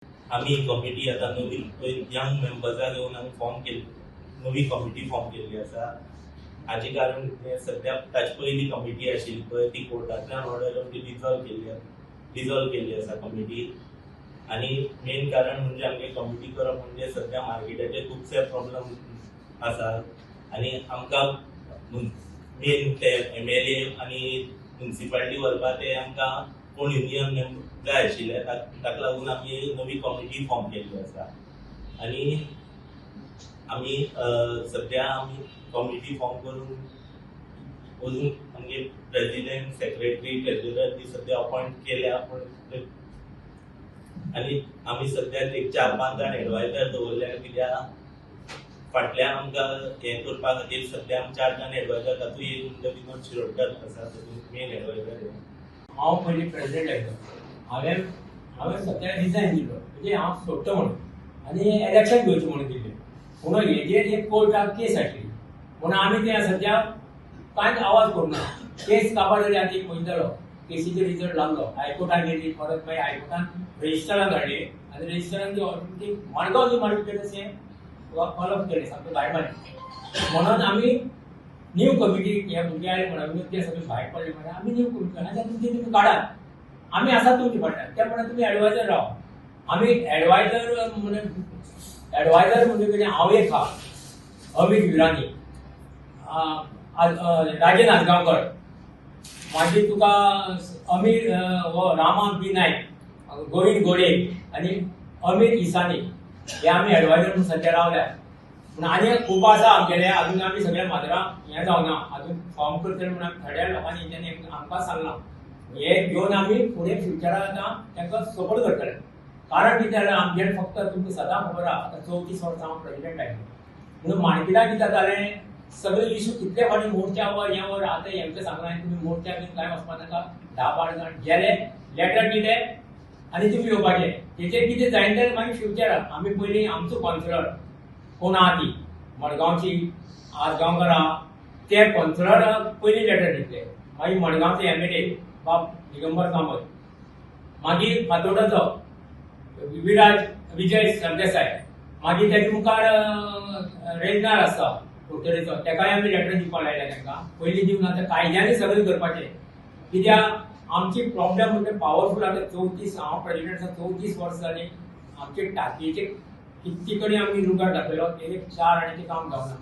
आम्ही कमिटी आता नवी यंग मेंबर्साक घेऊन आम्ही फॉर्म केली, नवी कमिटी फॉर्म केल्ली आसा. हाचे कारण सध्या ताची पहिली कमिटी आशिल्ली पळय ती कोर्टांतल्यान ऑर्डर येवन ती डिझॉल्व केल्ली आसा कमिटी. आणि मेन कारण म्हणजे आमगे कमिटी करप म्हणजे सध्या मार्केटाचे खुबशे प्रॉब्लेम आसात आणि आमकां मेन ते MLA आणि म्युनिसिपालिटी व्हरपा ते आमकां कोण युनियन जाय आशिल्ले, ताका लागून आमी नवी कमिटी फॉर्म केल्ली आसा. आणि आमी सध्या आमी कमिटी फॉर्म करून अजून आमगे प्रेसिडेंट, सेक्रेटरी, ट्रेझरर ती सध्या अपॉइंट केल्या. आणि आमी सध्या एक 4-5 जाण एडवायझर दवरल्या, कित्याक फाटल्यान आमकां हे करपा खातीर सध्या 4 जाण एडवायझर, तातूंत एक म्हणजे विनोद शिरोडकर आसा, तातूंत मेन एडवायझर. हांव पयलीं प्रेसिडेंट आशिल्लो. हांवें सध्या रिजायन दिलो, म्हणजे हांव सोडटा म्हणून, आनी इलेक्शन घेवचें म्हणून दिलें. म्हणून हेजेर एक कोर्टाक केस आशिल्ली, म्हणून आमी तें सध्या कांयच आवाज करूना. केस काबार जाली, आतां एक म्हयनो जालो. केसीचो रिजल्ट लागलो, हायकोर्टान गेली, परत मागीर हायकोर्टान रेजिस्टराक धाडली, आनी रेजिस्टरान ती मडगांव जी मार्केट अशें कॉलअप केलें, सामकें भायर मारलें. म्हणून आमी न्यू कमिटी हे भुरगे आयले म्हणून ते सगळे भायर पडले म्हणून आमी न्यू कमिटी केली. तुमची काढात, आमी आसा तुमचे फाटल्यान, त्या प्रमाणे तुमी एडवायझर राव. आमी एडवायझर म्हणजे हांव एक आहा, अमित विरानी, राजन आजगांवकर, मागीर तुका अमीर रामा बी नायक, गोविंद गोडे आनी अमित इसानी, हे आमी एडवायझर म्हणून सध्या रावल्या. पूण आनी खूब आसा आमगेले, अजून आमी सगळ्या माजरां हें जावना, अजून फॉर्म करतले म्हणून आमी थोड्या लोकांनी तेणी आमकां सांगलां. हे घेवन आमी फुडें फ्युचराक आतां तांकां सपोर्ट करतले. कारण कितें जालें, आमगेर फक्त तुमकां सदां खबर आहा, आतां 34 वर्सां हांव प्रेसिडेंट आशिल्लो. म्हणून मार्केटाक कितें जातालें, सगळे इश्यू कितले फावटी मोर्चा वर हें वर आतां हेंकां सांगलां तुमी मोर्चा बीन कांय वचपा नाका. 10-12 जाण गेले, लेटर दिलें आनी तुमी येवपाचें. तेचेर कितें जायना जाल्यार मागीर फ्युचराक आमी पयलीं आमचो कावन्सिलर कोण आहा ती मडगांवची आजगांवकर आहा, ते कावन्सिलराक पयलीं लेटर दितले. मागीर मडगांवचे MLA बाब दिगंबर कामत, मागीर फातोर्डाचो विजय सरदेसाय, मागीर तेजे मुखार रेजनार आसा कुडचडेचो, तेकाय आमी लेटर दिवपाक लायल्या तांकां. पयलीं दिवन आतां कायद्यानी सगळें करपाचें. कित्याक आमची प्रॉब्लेम म्हणजे पावरफूल आतां 34 हांव प्रेसिडेंट आसा 34 वर्सां जालीं. आमचे टाकयेचे कितके कडेन आमी रुगार दाखयलो, ते 4 आनी ते काम जावना.